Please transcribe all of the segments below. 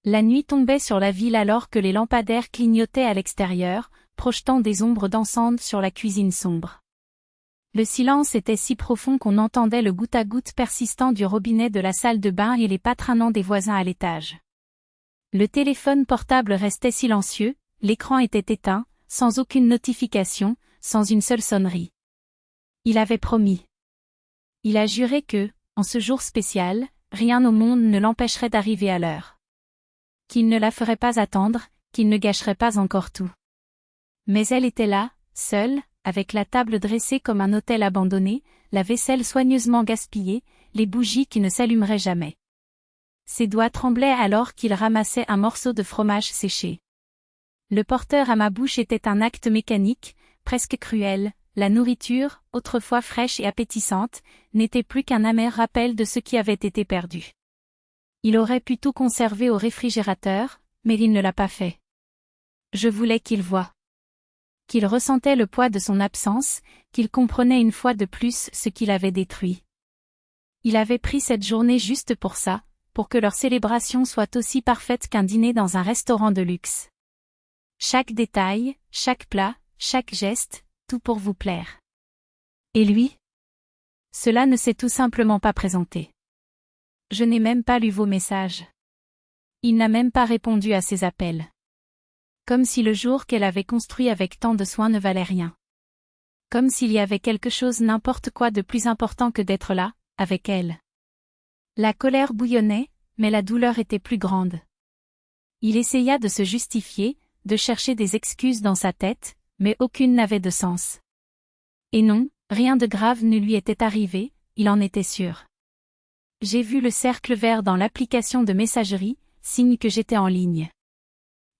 La nuit tombait sur la ville alors que les lampadaires clignotaient à l'extérieur, projetant des ombres dansantes sur la cuisine sombre. Le silence était si profond qu'on entendait le goutte-à-goutte persistant du robinet de la salle de bain et les pas traînants des voisins à l'étage. Le téléphone portable restait silencieux, l'écran était éteint, sans aucune notification, sans une seule sonnerie. Il avait promis. Il a juré que, en ce jour spécial, rien au monde ne l'empêcherait d'arriver à l'heure. Qu'il ne la ferait pas attendre, qu'il ne gâcherait pas encore tout. Mais elle était là, seule, avec la table dressée comme un hôtel abandonné, la vaisselle soigneusement gaspillée, les bougies qui ne s'allumeraient jamais. Ses doigts tremblaient alors qu'il ramassait un morceau de fromage séché. Le porteur à ma bouche était un acte mécanique, presque cruel, la nourriture, autrefois fraîche et appétissante, n'était plus qu'un amer rappel de ce qui avait été perdu. Il aurait pu tout conserver au réfrigérateur, mais il ne l'a pas fait. Je voulais qu'il voie. Qu'il ressentait le poids de son absence, qu'il comprenait une fois de plus ce qu'il avait détruit. Il avait pris cette journée juste pour ça, pour que leur célébration soit aussi parfaite qu'un dîner dans un restaurant de luxe. Chaque détail, chaque plat, chaque geste, tout pour vous plaire. Et lui? Cela ne s'est tout simplement pas présenté. Je n'ai même pas lu vos messages. Il n'a même pas répondu à ses appels. Comme si le jour qu'elle avait construit avec tant de soin ne valait rien. Comme s'il y avait quelque chose n'importe quoi de plus important que d'être là, avec elle. La colère bouillonnait, mais la douleur était plus grande. Il essaya de se justifier, de chercher des excuses dans sa tête, mais aucune n'avait de sens. Et non, rien de grave ne lui était arrivé, il en était sûr. J'ai vu le cercle vert dans l'application de messagerie, signe que j'étais en ligne.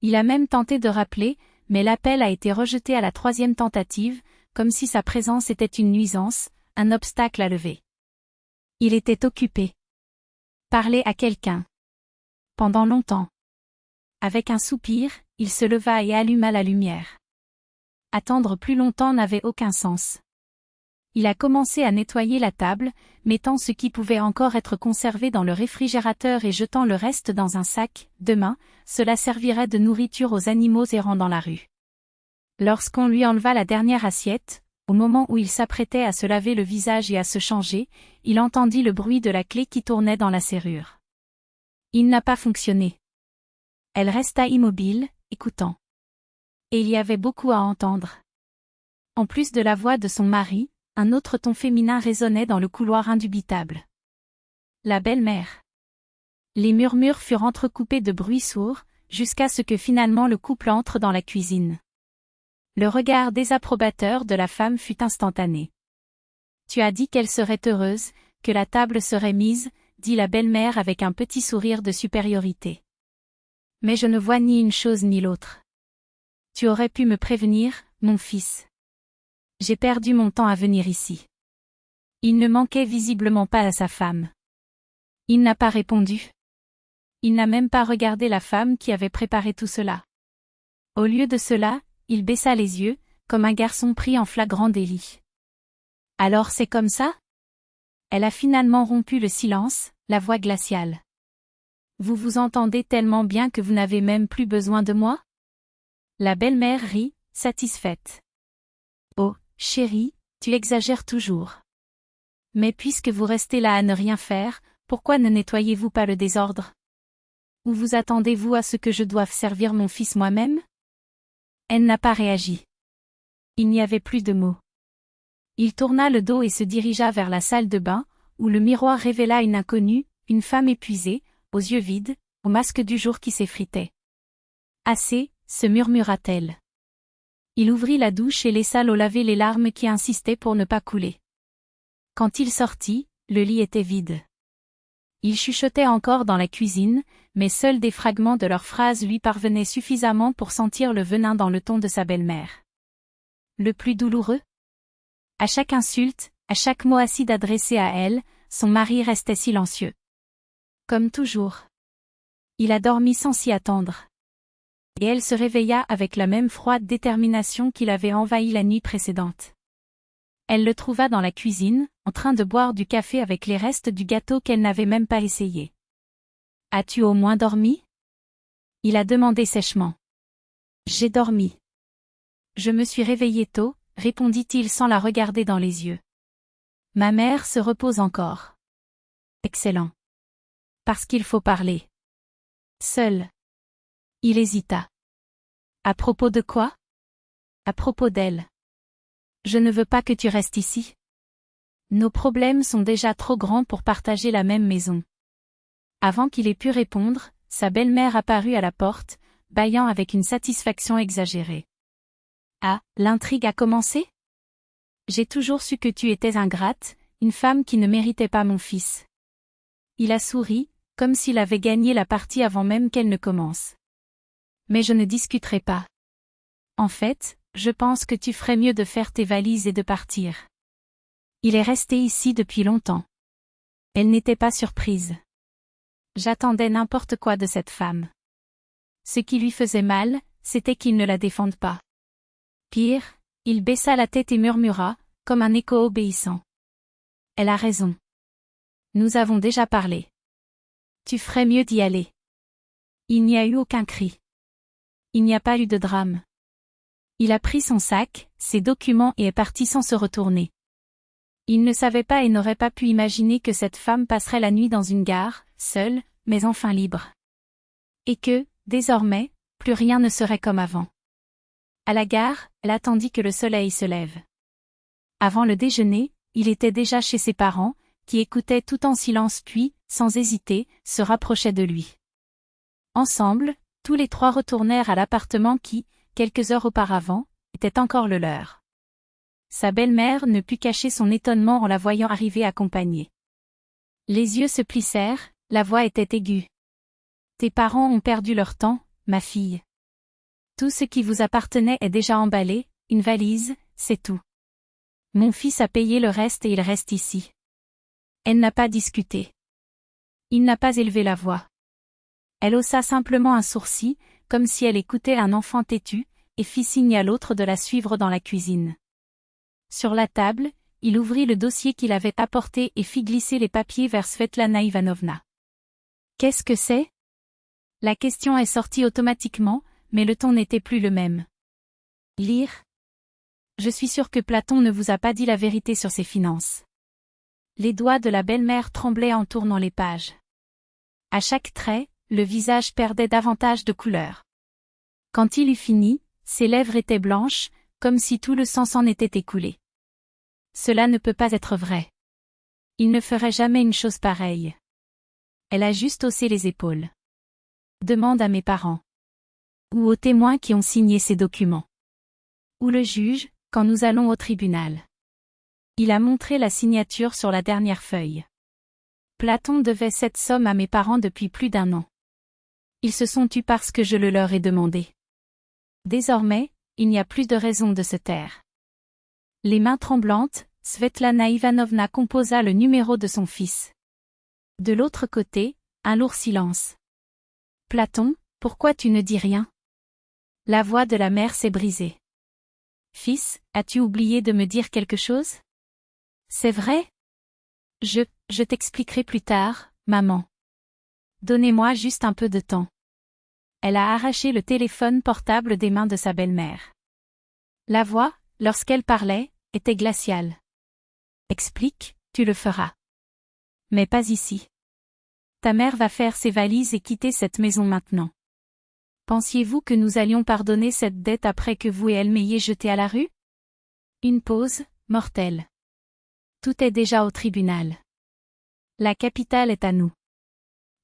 Il a même tenté de rappeler, mais l'appel a été rejeté à la 3e tentative, comme si sa présence était une nuisance, un obstacle à lever. Il était occupé. Parler à quelqu'un. Pendant longtemps. Avec un soupir, il se leva et alluma la lumière. Attendre plus longtemps n'avait aucun sens. Il a commencé à nettoyer la table, mettant ce qui pouvait encore être conservé dans le réfrigérateur et jetant le reste dans un sac. Demain, cela servirait de nourriture aux animaux errant dans la rue. Lorsqu'on lui enleva la dernière assiette, au moment où il s'apprêtait à se laver le visage et à se changer, il entendit le bruit de la clé qui tournait dans la serrure. Il n'a pas fonctionné. Elle resta immobile, écoutant. Et il y avait beaucoup à entendre. En plus de la voix de son mari, un autre ton féminin résonnait dans le couloir indubitable. La belle-mère. Les murmures furent entrecoupés de bruits sourds, jusqu'à ce que finalement le couple entre dans la cuisine. Le regard désapprobateur de la femme fut instantané. « Tu as dit qu'elle serait heureuse, que la table serait mise, » dit la belle-mère avec un petit sourire de supériorité. « Mais je ne vois ni une chose ni l'autre. Tu aurais pu me prévenir, mon fils. J'ai perdu mon temps à venir ici. » Il ne manquait visiblement pas à sa femme. Il n'a pas répondu. Il n'a même pas regardé la femme qui avait préparé tout cela. Au lieu de cela, il baissa les yeux, comme un garçon pris en flagrant délit. « Alors c'est comme ça ? » Elle a finalement rompu le silence, la voix glaciale. « Vous vous entendez tellement bien que vous n'avez même plus besoin de moi ? » La belle-mère rit, satisfaite. « Oh, chérie, tu exagères toujours. Mais puisque vous restez là à ne rien faire, pourquoi ne nettoyez-vous pas le désordre ? Ou vous attendez-vous à ce que je doive servir mon fils moi-même ? » Elle n'a pas réagi. Il n'y avait plus de mots. Il tourna le dos et se dirigea vers la salle de bain, où le miroir révéla une inconnue, une femme épuisée, aux yeux vides, au masque du jour qui s'effritait. « Assez » se murmura-t-elle. Il ouvrit la douche et laissa l'eau laver les larmes qui insistaient pour ne pas couler. Quand il sortit, le lit était vide. Il chuchotait encore dans la cuisine, mais seuls des fragments de leurs phrases lui parvenaient suffisamment pour sentir le venin dans le ton de sa belle-mère. Le plus douloureux ? À chaque insulte, à chaque mot acide adressé à elle, son mari restait silencieux. Comme toujours. Il a dormi sans s'y attendre. Et elle se réveilla avec la même froide détermination qu'il avait envahi la nuit précédente. Elle le trouva dans la cuisine, en train de boire du café avec les restes du gâteau qu'elle n'avait même pas essayé. « As-tu au moins dormi ? Il a demandé sèchement. J'ai dormi. Je me suis réveillé tôt, répondit-il sans la regarder dans les yeux. Ma mère se repose encore. Excellent. Parce qu'il faut parler. Seul. Il hésita. À propos de quoi? À propos d'elle. Je ne veux pas que tu restes ici. Nos problèmes sont déjà trop grands pour partager la même maison. Avant qu'il ait pu répondre, sa belle-mère apparut à la porte, bâillant avec une satisfaction exagérée. Ah, l'intrigue a commencé? J'ai toujours su que tu étais ingrate, une femme qui ne méritait pas mon fils. Il a souri, comme s'il avait gagné la partie avant même qu'elle ne commence. Mais je ne discuterai pas. En fait, je pense que tu ferais mieux de faire tes valises et de partir. Il est resté ici depuis longtemps. Elle n'était pas surprise. J'attendais n'importe quoi de cette femme. Ce qui lui faisait mal, c'était qu'il ne la défende pas. Pire, il baissa la tête et murmura, comme un écho obéissant. Elle a raison. Nous avons déjà parlé. Tu ferais mieux d'y aller. Il n'y a eu aucun cri. Il n'y a pas eu de drame. Il a pris son sac, ses documents et est parti sans se retourner. Il ne savait pas et n'aurait pas pu imaginer que cette femme passerait la nuit dans une gare, seule, mais enfin libre. Et que, désormais, plus rien ne serait comme avant. À la gare, elle attendit que le soleil se lève. Avant le déjeuner, il était déjà chez ses parents, qui écoutaient tout en silence puis, sans hésiter, se rapprochaient de lui. Ensemble, tous les trois retournèrent à l'appartement qui, quelques heures auparavant, était encore le leur. Sa belle-mère ne put cacher son étonnement en la voyant arriver accompagnée. Les yeux se plissèrent, la voix était aiguë. Tes parents ont perdu leur temps, ma fille. Tout ce qui vous appartenait est déjà emballé, une valise, c'est tout. Mon fils a payé le reste et il reste ici. Elle n'a pas discuté. Il n'a pas élevé la voix. Elle haussa simplement un sourcil, comme si elle écoutait un enfant têtu, et fit signe à l'autre de la suivre dans la cuisine. Sur la table, il ouvrit le dossier qu'il avait apporté et fit glisser les papiers vers Svetlana Ivanovna. Qu'est-ce que c'est? La question est sortie automatiquement, mais le ton n'était plus le même. Lire? Je suis sûre que Platon ne vous a pas dit la vérité sur ses finances. Les doigts de la belle-mère tremblaient en tournant les pages. À chaque trait, le visage perdait davantage de couleur. Quand il eut fini, ses lèvres étaient blanches, comme si tout le sang s'en était écoulé. Cela ne peut pas être vrai. Il ne ferait jamais une chose pareille. Elle a juste haussé les épaules. Demande à mes parents. Ou aux témoins qui ont signé ces documents. Ou le juge, quand nous allons au tribunal. Il a montré la signature sur la dernière feuille. Platon devait cette somme à mes parents depuis plus d'1 an. Ils se sont tus parce que je le leur ai demandé. Désormais, il n'y a plus de raison de se taire. Les mains tremblantes, Svetlana Ivanovna composa le numéro de son fils. De l'autre côté, un lourd silence. Platon, pourquoi tu ne dis rien? La voix de la mère s'est brisée. Fils, as-tu oublié de me dire quelque chose? C'est vrai? Je t'expliquerai plus tard, maman. Donnez-moi juste un peu de temps. Elle a arraché le téléphone portable des mains de sa belle-mère. La voix, lorsqu'elle parlait, était glaciale. Explique, tu le feras. Mais pas ici. Ta mère va faire ses valises et quitter cette maison maintenant. Pensiez-vous que nous allions pardonner cette dette après que vous et elle m'ayez jeté à la rue? Une pause, mortelle. Tout est déjà au tribunal. La capitale est à nous.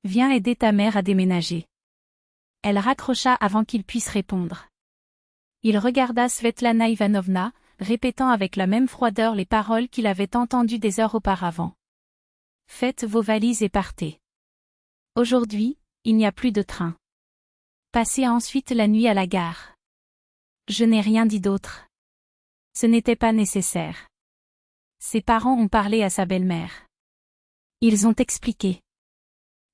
Viens aider ta mère à déménager. Elle raccrocha avant qu'il puisse répondre. Il regarda Svetlana Ivanovna, répétant avec la même froideur les paroles qu'il avait entendues des heures auparavant. Faites vos valises et partez. Aujourd'hui, il n'y a plus de train. Passez ensuite la nuit à la gare. Je n'ai rien dit d'autre. Ce n'était pas nécessaire. Ses parents ont parlé à sa belle-mère. Ils ont expliqué.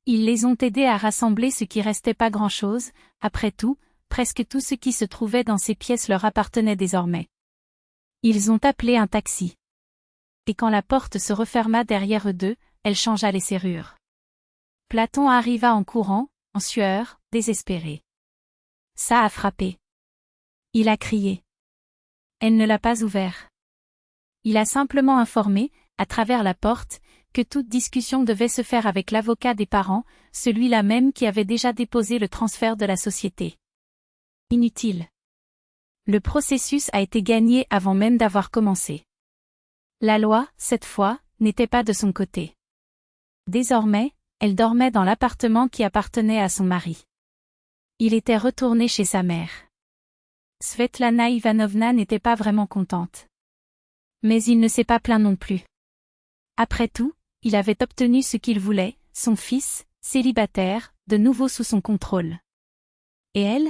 Ils les ont aidés à rassembler ce qui restait pas grand-chose, après tout, presque tout ce qui se trouvait dans ces pièces leur appartenait désormais. Ils ont appelé un taxi. Et quand la porte se referma derrière eux deux, elle changea les serrures. Platon arriva en courant, en sueur, désespéré. Ça a frappé. Il a crié. Elle ne l'a pas ouvert. Il a simplement informé, à travers la porte, que toute discussion devait se faire avec l'avocat des parents, celui-là même qui avait déjà déposé le transfert de la société. Inutile. Le processus a été gagné avant même d'avoir commencé. La loi, cette fois, n'était pas de son côté. Désormais, elle dormait dans l'appartement qui appartenait à son mari. Il était retourné chez sa mère. Svetlana Ivanovna n'était pas vraiment contente. Mais il ne s'est pas plaint non plus. Après tout, il avait obtenu ce qu'il voulait, son fils, célibataire, de nouveau sous son contrôle. Et elle?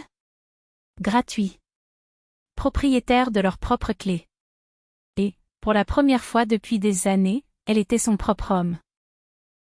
Gratuit. Propriétaire de leurs propres clés. Et, pour la première fois depuis des années, elle était son propre homme.